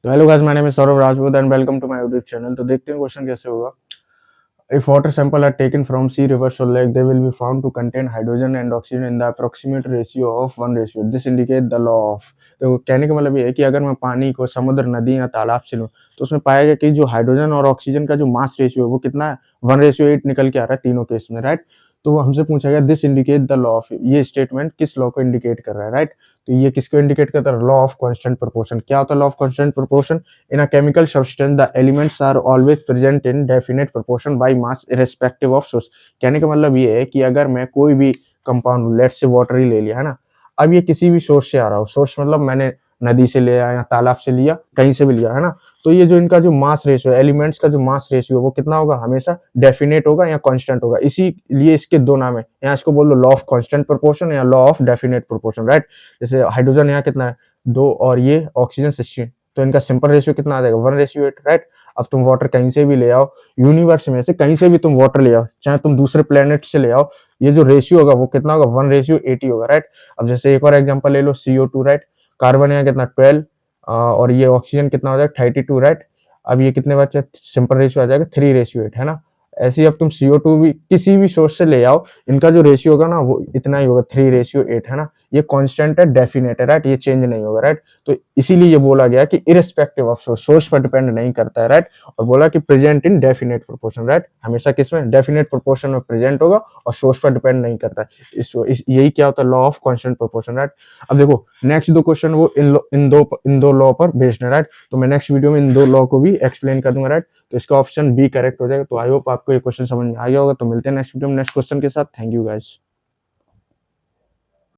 तो hello guys, my name is Saurabh Rajput and welcome to my YouTube channel. तो देखते हैं क्वेश्चन कैसे होगा। If water sample are taken from sea rivers और lake, they will be found to contain hydrogen and oxygen in the approximate ratio of 1:8। This indicate the law of. तो कहने का मतलब ये है कि अगर मैं पानी को समुद्र, नदी या तालाब से लूँ तो उसमें पाया गया कि जो हाइड्रोजन और ऑक्सीजन का जो मास रेशियो है वो कितना है, 1:8 निकल के आ रहा है तीनों केस में, राइट। तो वो हमसे पूछा गया this indicate the law of, ये स्टेटमेंट किस लॉ को इंडिकेट कर रहा है, राइट। तो ये किसको इंडिकेट करता है, लॉ ऑफ कांस्टेंट प्रोपोर्शन। क्या होता है law of constant proportion? In a chemical substance, the elements are always present in definite proportion by mass irrespective of source। कहने का मतलब ये है कि अगर मैं कोई भी कंपाउंड, लेट्स से वाटर ही ले लिया है ना, अब ये किसी भी सोर्स से आ रहा हो, सोर्स मतलब मैंने नदी से लिया या तालाब से लिया, कहीं से भी लिया है ना, तो ये जो इनका जो मास रेशियो है, एलिमेंट्स का जो मास रेशियो है वो कितना होगा, हमेशा डेफिनेट होगा या कांस्टेंट होगा। इसीलिए इसके दो नाम है, यहाँ इसको बोल लो लॉ ऑफ कांस्टेंट प्रोपोर्शन या law of definite proportion, right. जैसे हाइड्रोजन यहाँ कितना है, 2, और ये ऑक्सीजन 16, तो इनका सिंपल रेशियो कितना आ जाएगा, 1:8, राइट। अब तुम वाटर कहीं से भी ले आओ, यूनिवर्स में से कहीं से भी तुम वाटर ले आओ, चाहे तुम दूसरे प्लेनेट से ले आओ, ये जो रेशियो होगा वो कितना होगा, 1:80 होगा, राइट। अब जैसे एक और एग्जांपल ले लो, CO2, राइट। कार्बन यहाँ कितना, 12, और ये ऑक्सीजन कितना हो जाएगा, 32, राइट। अब ये कितने बचे, सिंपल रेशियो आ जाएगा 3:8, है ना। ऐसे ही अब तुम CO2 भी किसी भी सोर्स से ले आओ, इनका जो रेशियो होगा ना वो इतना ही होगा, 3:8, है ना। ये कांस्टेंट है, डेफिनेट है, राइट, ये चेंज नहीं होगा, राइट। तो इसीलिए ये बोला गया कि इरिस्पेक्टिव ऑफ सोर्स, सोर्स पर डिपेंड नहीं करता है, राइट। और बोला कि present in definite proportion, right, हमेशा किसमें, डेफिनेट प्रोपोर्शन में प्रेजेंट होगा और सोर्स पर डिपेंड नहीं करता है। यही क्या होता है, law of constant proportion, right. अब देखो नेक्स्ट दो क्वेश्चन वो इन दो लॉ पर बेस्ड है, राइट। तो मैं नेक्स्ट वीडियो में इन दो लॉ को भी एक्सप्लेन कर दूंगा, राइट। तो इसका ऑप्शन बी करेक्ट हो जाएगा। तो आई होप आपको ये क्वेश्चन समझ में आ गया होगा। तो मिलते हैं नेक्स्ट वीडियो में नेक्स्ट क्वेश्चन के साथ। Thank you guys.